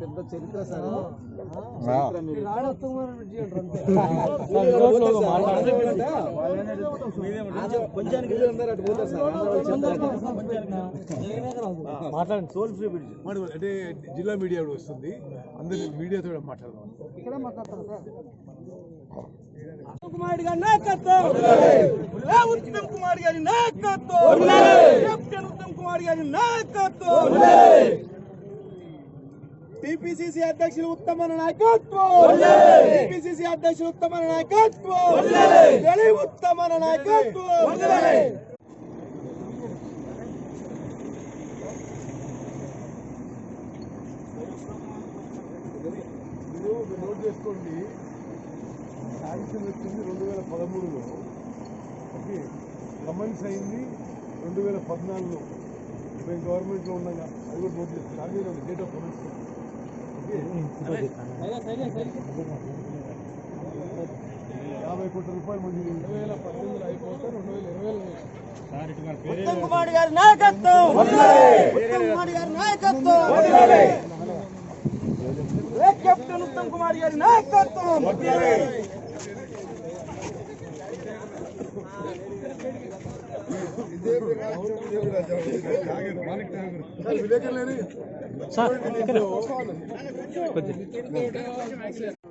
పెద్ద చరిత్ర సార్. అంటే జిల్లా మీడియా వస్తుంది, అందరి మీడియాతో మాట్లాడదాం. కుమార్ గారి నాయకత్వం, ఉత్తమ్ కుమార్ గారి నాయకత్వం, కెప్టెన్ ఉత్తమ్ కుమార్ గారి నాయకత్వం, టీపీసీసీ అధ్యక్షులు ఉత్తమ నాయకత్వం, టీపీసీసీ అధ్యక్షులు ఉత్తమ నాయకత్వం, ఉత్తమ నాయకత్వం. నోట్ చేసుకోండి, శాంక్షన్ వచ్చింది 2013లో, ఓకే, కమెంట్స్ అయింది 2014లో. మేము గవర్నమెంట్లో ఉన్నాగా, అది కూడా నోట్ చేస్తాం. కానీ డేట్ ఆఫ్ కమెంట్స్ ఓకే 50 కోట్ల రూపాయలు మంది 2018లో అయిపోతే 2020లో ఉత్తమ్ కుమార్ గారి నాయకత్వం, ఉత్తమ్ కుమార్ గారి నాయకత్వం, కెప్టెన్ ఉత్తమ్ కుమార్ గారి నాయకత్వం.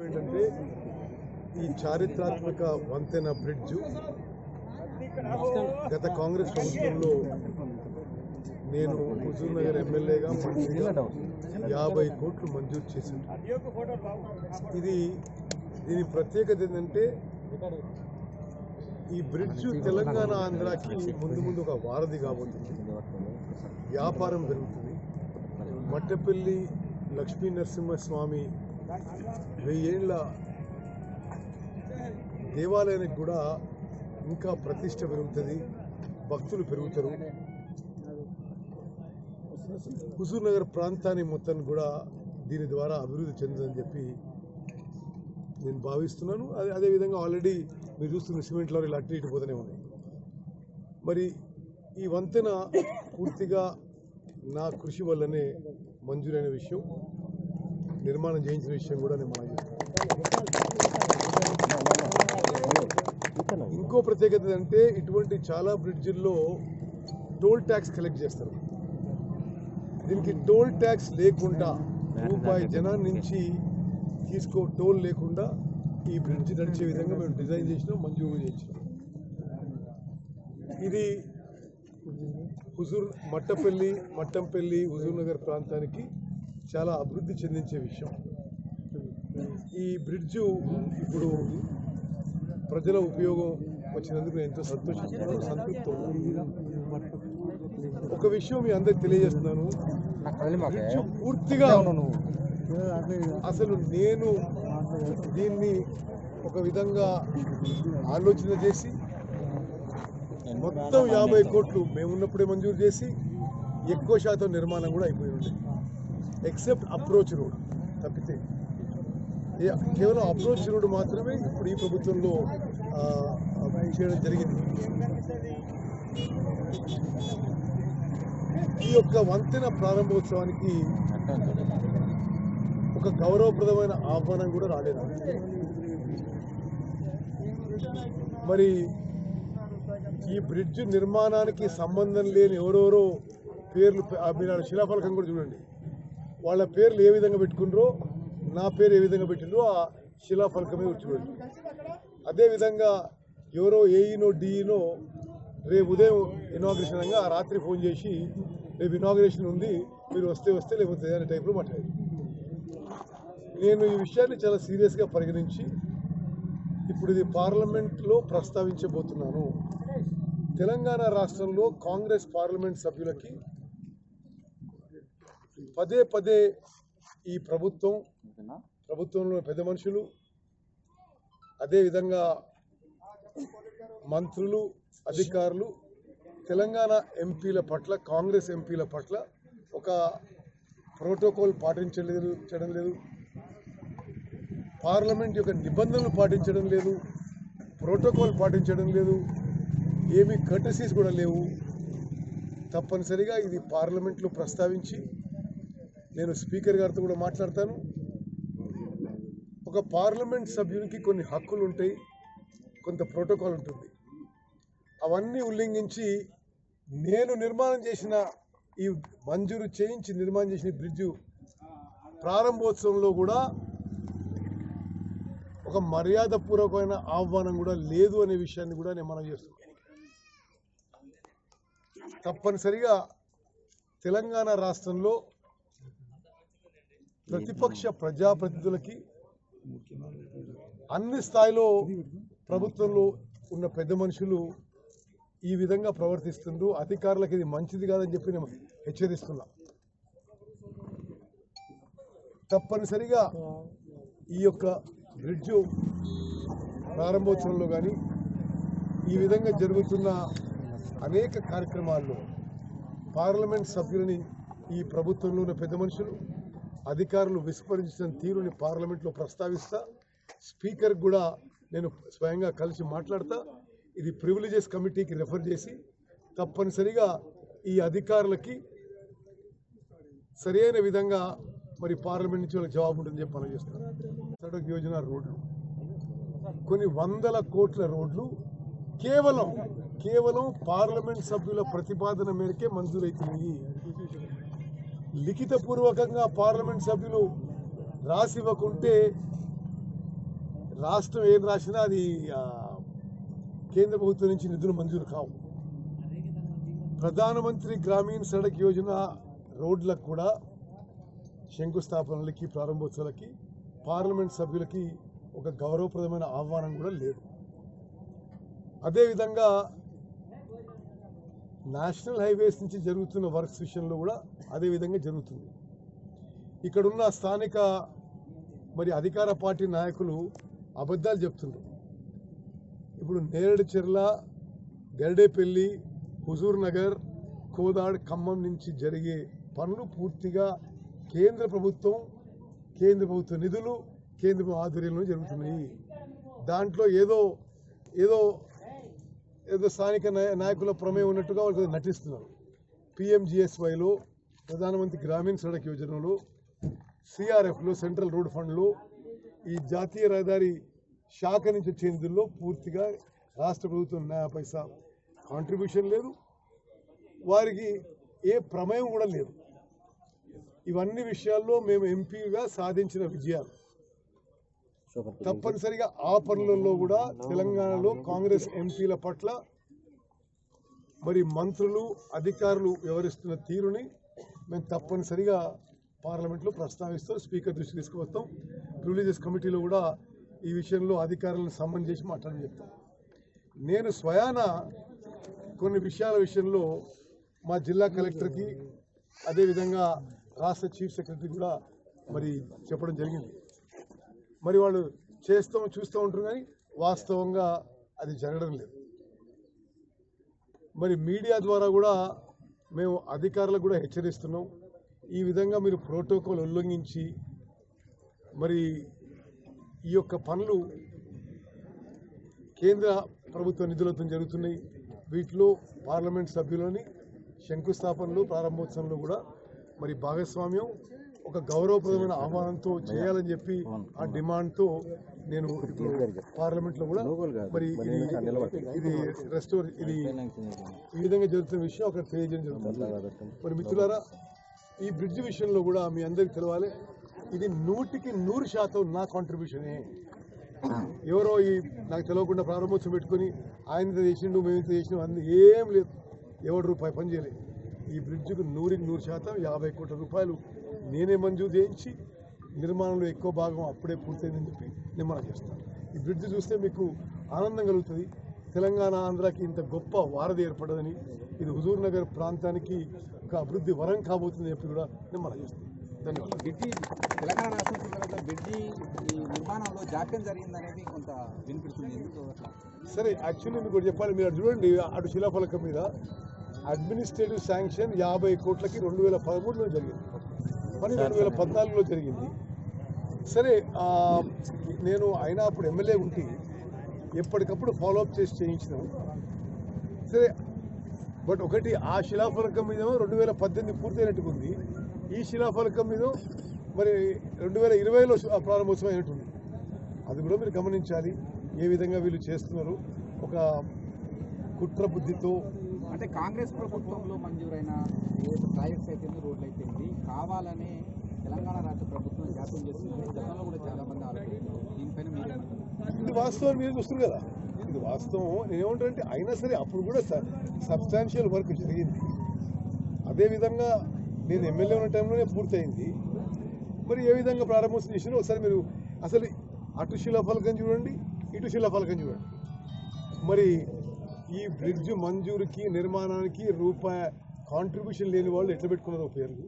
ఏంటంటే ఈ చారిత్రాత్మక వంతెన బ్రిడ్జ్ గత కాంగ్రెస్ ప్రభుత్వంలో నేను హుజూర్ నగర్ ఎమ్మెల్యేగా మంత్రిగా 50 కోట్లు మంజూరు చేశాను. దీని ప్రత్యేకత ఏంటంటే ఈ బ్రిడ్జ్ తెలంగాణ ఆంధ్రాకి ముందు ఒక వారధి కాబోతుంది. వ్యాపారం పెరుగుతుంది. మట్టపల్లి లక్ష్మీ నరసింహస్వామి 1000 ఏళ్ల దేవాలయానికి కూడా ఇంకా ప్రతిష్ట పెరుగుతుంది, భక్తులు పెరుగుతారు. హుజూర్ నగర్ ప్రాంతాన్ని మొత్తం కూడా దీని ద్వారా అభివృద్ధి చెందుతుందని చెప్పి నేను భావిస్తున్నాను. అదేవిధంగా ఆల్రెడీ మీరు చూస్తున్న సిమెంట్ లారీలు అటు ఇటు పోతూనే ఉన్నాయి. మరి ఈ వంతెన పూర్తిగా నా కృషి వల్లనే మంజూరైన విషయం, నిర్మాణం చేయించిన విషయం కూడా నేను మనం చేస్తాను. ఇంకో ప్రత్యేకత అంటే ఇటువంటి చాలా బ్రిడ్జిల్లో టోల్ ట్యాక్స్ కలెక్ట్ చేస్తారు. దీనికి టోల్ ట్యాక్స్ లేకుండా రూపాయి జనాన్ని నుంచి టోల్ లేకుండా ఈ బ్రిడ్జ్ నడిచే విధంగా మేము డిజైన్ చేసినాం, మంజూరు చేయించినాం. ఇది మట్టంపల్లి హుజూర్ నగర్ ప్రాంతానికి చాలా అభివృద్ధి చెందించే విషయం. ఈ బ్రిడ్జు ఇప్పుడు ప్రజల ఉపయోగం వచ్చినందుకు నేను ఎంతో సంతోషిస్తున్నాను, సంతృప్తి. ఒక విషయం మీ అందరికి తెలియజేస్తున్నాను, బ్రిడ్జు పూర్తిగా అసలు నేను దీన్ని ఒక విధంగా ఆలోచన చేసి మొత్తం 50 కోట్లు మేమున్నప్పుడే మంజూరు చేసి ఎక్కువ శాతం నిర్మాణం కూడా అయిపోయి ఉంది. ఎక్సెప్ట్ అప్రోచ్ రోడ్ తప్పితే కేవలం అప్రోచ్ రోడ్ మాత్రమే ఇప్పుడు ఈ ప్రభుత్వంలో చేయడం జరిగింది. ఈ యొక్క వంతెన ప్రారంభోత్సవానికి ఒక గౌరవప్రదమైన ఆహ్వానం కూడా రాలేదు. మరి ఈ బ్రిడ్జ్ నిర్మాణానికి సంబంధం లేని ఎవరెవరో పేర్లు, మీరు శిలాఫలకం కూడా చూడండి, వాళ్ళ పేర్లు ఏ విధంగా పెట్టుకున్నారో, నా పేరు ఏ విధంగా పెట్టిండ్రో ఆ శిలాఫలకమే చూడండి. అదేవిధంగా ఎవరో ఏఈనో డిఈనో రేపు ఉదయం ఇనాగ్రేషన్ అనగా ఆ రాత్రి ఫోన్ చేసి రేపు ఇనాగ్రేషన్ ఉంది మీరు వస్తే లేకపోతే అనే టైప్లో మాట్లాడారు. నేను ఈ విషయాన్ని చాలా సీరియస్గా పరిగణించి ఇప్పుడు ఇది పార్లమెంట్లో ప్రస్తావించబోతున్నాను. తెలంగాణ రాష్ట్రంలో కాంగ్రెస్ పార్లమెంట్ సభ్యులకి పదే ఈ ప్రభుత్వంలో పెద్ద మనుషులు, అదేవిధంగా మంత్రులు, అధికారులు తెలంగాణ ఎంపీల పట్ల, కాంగ్రెస్ ఎంపీల పట్ల ఒక ప్రోటోకాల్ పాటించడం లేదు, పార్లమెంట్ యొక్క నిబంధనలు పాటించడం లేదు, ప్రోటోకాల్ పాటించడం లేదు, ఏమీ కర్టసీస్ కూడా లేవు. తప్పనిసరిగా ఇది పార్లమెంట్లో ప్రస్తావించి నేను స్పీకర్ గారితో కూడా మాట్లాడతాను. ఒక పార్లమెంట్ సభ్యునికి కొన్ని హక్కులు ఉంటాయి, కొంత ప్రోటోకాల్ ఉంటుంది. అవన్నీ ఉల్లంఘించి నేను నిర్మాణం చేసిన ఈ మంజూరు చేయించి నిర్మాణం చేసిన బ్రిడ్జు ప్రారంభోత్సవంలో కూడా ఒక మర్యాదపూర్వకమైన ఆహ్వానం కూడా లేదు అనే విషయాన్ని కూడా నేను మనం చేస్తున్నాను. తప్పనిసరిగా తెలంగాణ రాష్ట్రంలో ప్రతిపక్ష ప్రజాప్రతినిధులకి అన్ని స్థాయిలో ప్రభుత్వంలో ఉన్న పెద్ద మనుషులు ఈ విధంగా ప్రవర్తిస్తుండ్రు. అధికారులకు ఇది మంచిది కాదని చెప్పి నేను హెచ్చరిస్తున్నా. తప్పనిసరిగా ఈ యొక్క బ్రిడ్జు ప్రారంభోత్సవంలో కానీ ఈ విధంగా జరుగుతున్న అనేక కార్యక్రమాల్లో పార్లమెంట్ సభ్యులని ఈ ప్రభుత్వంలో ఉన్న పెద్ద మనుషులు అధికారులు విస్మరించిన తీరుని పార్లమెంట్లో ప్రస్తావిస్తా. స్పీకర్ కూడా నేను స్వయంగా కలిసి మాట్లాడతా. ఇది ప్రివిలేజెస్ కమిటీకి రెఫర్ చేసి తప్పనిసరిగా ఈ అధికారులకి సరైన విధంగా మరి పార్లమెంట్ నుంచి వాళ్ళకి జవాబు ఉంటుందని చెప్పి మనం చేస్తాం. సడక్ యోజన రోడ్లు కొన్ని వందల కోట్ల రోడ్లు కేవలం పార్లమెంట్ సభ్యుల ప్రతిపాదన మేరకే మంజూరైతున్నాయి. లిఖితపూర్వకంగా పార్లమెంట్ సభ్యులు రాసివ్వకుంటే రాష్ట్రం ఏం రాసినా అది కేంద్ర ప్రభుత్వం నుంచి నిధులు మంజూరు కావు. ప్రధానమంత్రి గ్రామీణ సడక్ యోజన రోడ్లకు కూడా శంకుస్థాపనలకి ప్రారంభోత్సవాలకి పార్లమెంట్ సభ్యులకి ఒక గౌరవప్రదమైన ఆహ్వానం కూడా లేదు. అదేవిధంగా నేషనల్ హైవేస్ నుంచి జరుగుతున్న వర్క్స్ విషయంలో కూడా అదేవిధంగా జరుగుతుంది. ఇక్కడున్న స్థానిక మరి అధికార పార్టీ నాయకులు అబద్ధాలు చెప్తున్నారు. ఇప్పుడు నేరేడుచెర్ల, గరిడేపల్లి, హుజూర్ నగర్, కోదాడ్, ఖమ్మం నుంచి జరిగే పనులు పూర్తిగా కేంద్ర ప్రభుత్వ నిధులు కేంద్ర ప్రభుత్వ ఆధ్వర్యంలో జరుగుతున్నాయి. దాంట్లో ఏదో స్థానిక నాయకుల ప్రమేయం ఉన్నట్టుగా వాళ్ళు నటిస్తున్నారు. PMGSYలో, ప్రధానమంత్రి గ్రామీణ సడక్ యోజనలో, CRFలో, సెంట్రల్ రోడ్ ఫండ్లో, ఈ జాతీయ రహదారి శాఖ నుంచి వచ్చే నిధుల్లో పూర్తిగా రాష్ట్ర ప్రభుత్వం నయా పైసా కాంట్రిబ్యూషన్ లేదు, వారికి ఏ ప్రమేయం కూడా లేదు. ఇవన్నీ విషయాల్లో మేము ఎంపీగా సాధించిన విజయాలు. తప్పనిసరిగా ఆ పనులలో కూడా తెలంగాణలో కాంగ్రెస్ ఎంపీల పట్ల మరి మంత్రులు, అధికారులు వ్యవహరిస్తున్న తీరుని మేము తప్పనిసరిగా పార్లమెంట్లో ప్రస్తావిస్తూ స్పీకర్ దృష్టి తీసుకువస్తాం. ప్రివిలేజెస్ కమిటీలో కూడా ఈ విషయంలో అధికారులను సమ్మన్ చేసి మాట్లాడని చెప్తాం. నేను స్వయాన కొన్ని విషయాల విషయంలో మా జిల్లా కలెక్టర్కి అదేవిధంగా రాష్ట్ర చీఫ్ సెక్రటరీ కూడా మరి చెప్పడం జరిగింది. మరి వాళ్ళు చూస్తూ ఉంటారు కానీ వాస్తవంగా అది జరగడం లేదు. మరి మీడియా ద్వారా కూడా మేము అధికారులకు కూడా హెచ్చరిస్తున్నాం. ఈ విధంగా మీరు ప్రోటోకాల్ ఉల్లంఘించి మరి ఈ యొక్క పనులు కేంద్ర ప్రభుత్వ నిధులతో జరుగుతున్నాయి. వీటిలో పార్లమెంట్ సభ్యులని శంకుస్థాపనలు, ప్రారంభోత్సవంలో కూడా మరి భాగస్వామ్యం ఒక గౌరవప్రదమైన ఆహ్వానంతో చేయాలని చెప్పి ఆ డిమాండ్తో నేను పార్లమెంట్లో కూడా మరి ఇది రెస్టోర్ ఇది ఈ విధంగా జరుగుతున్న విషయం అక్కడ తెలియజేయడం జరుగుతుంది. మరి మిత్రులారా, ఈ బ్రిడ్జ్ విషయంలో కూడా మీ అందరికీ తెలవాలి, ఇది 100% నా కాంట్రిబ్యూషనే. ఎవరో నాకు తెలియకుండా ప్రారంభోత్సవం పెట్టుకొని ఆయన చేసిండు, మేము ఇంత చేసినాం, అన్ని ఏం లేదు. ఎవరు రూపాయి పని చేయలేదు. ఈ బ్రిడ్జ్కు 100% 50 కోట్ల రూపాయలు నేనే మంజూరు చేయించి నిర్మాణంలో ఎక్కువ భాగం అప్పుడే పూర్తయిందని చెప్పి నిర్మాణం చేస్తాను. ఈ బ్రిడ్జ్ చూస్తే మీకు ఆనందం కలుగుతుంది. తెలంగాణ, ఆంధ్రాకి ఇంత గొప్ప వారధి ఏర్పడదని, ఇది హుజూర్ నగర్ ప్రాంతానికి ఒక అభివృద్ధి వరం కాబోతుందని చెప్పి కూడా నిర్మాణం చేస్తాను. ధన్యవాదాలు. బ్రిడ్జి తెలంగాణ రాష్ట్రం తర్వాత బ్రిడ్జి ఈ నిర్మాణంలో జాప్యం జరిగిందనేది కొంత వినిపిస్తుంది. సరే, యాక్చువల్లీ మీకు ఒకటి చెప్పాలి. మీరు చూడండి, అటు శిలాఫలకం మీద అడ్మినిస్ట్రేటివ్ శాంక్షన్ 50 కోట్లకి 2013లో జరిగింది, 2014లో జరిగింది. సరే, నేను అయినా అప్పుడు ఎమ్మెల్యే ఉంటే ఎప్పటికప్పుడు ఫాలోఅప్ చేసి చేయించినాం సరే. బట్ ఒకటి ఆ శిలాఫలకం మీద 2018 పూర్తయినట్టుగా ఉంది, ఈ శిలాఫలకం మీద మరి 2020లో ప్రారంభోత్సవం అయినట్టుంది. అది కూడా మీరు గమనించాలి ఏ విధంగా వీళ్ళు చేస్తున్నారు. ఒక కుట్ర బుద్ధితో అంటే కాంగ్రెస్ ప్రభుత్వంలో మంజూరైన ఏదైతే ప్రాజెక్ట్స్ అయిపోయింది, రోడ్లు అయిపోయింది, కావాలనే తెలంగాణ రాష్ట్ర ప్రభుత్వం జాప్యం చేస్తుంది. గతంలో కూడా చాలా మంది ఆలోచిస్తున్నారు. దీనిపైన మీరేమంటారు? ఇది వాస్తవం మీరు చూస్తున్నారు కదా, ఇది వాస్తవం. నేనేమంటానంటే అయినా సరే అప్పుడు కూడా సబ్స్టాన్షియల్ వర్క్ జరిగింది. అదేవిధంగా నేను ఎమ్మెల్యే ఉన్న టైంలోనే పూర్తయింది. మరి ఏ విధంగా ప్రారంభోత్సవం చేసినా ఒకసారి మీరు అసలు అటు శిలాఫలకం చూడండి, ఇటు శిలాఫలకం చూడండి. మరి ఈ బ్రిడ్జ్ మంజూరుకి నిర్మాణానికి రూపాయి కాంట్రిబ్యూషన్ లేని వాళ్ళు ఎట్లా పెట్టుకున్నారో పేర్లు.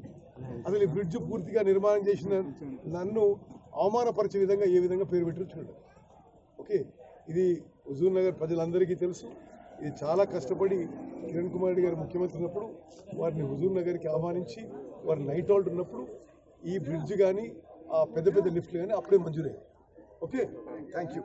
అసలు ఈ బ్రిడ్జ్ పూర్తిగా నిర్మాణం చేసిన నన్ను అవమానపరిచే విధంగా ఏ విధంగా పేరు పెట్టారో చూడండి. ఓకే, ఇది హుజూర్ నగర్ ప్రజలందరికీ తెలుసు. ఇది చాలా కష్టపడి కిరణ్ కుమార్ రెడ్డి గారు ముఖ్యమంత్రి ఉన్నప్పుడు వారిని హుజూర్ నగర్కి ఆహ్వానించి వారి నైట్ హోల్డ్ ఉన్నప్పుడు ఈ బ్రిడ్జ్ కానీ ఆ పెద్ద పెద్ద లిఫ్ట్లు కానీ అప్పుడే మంజూరయ్యాయి. Okay, thank you.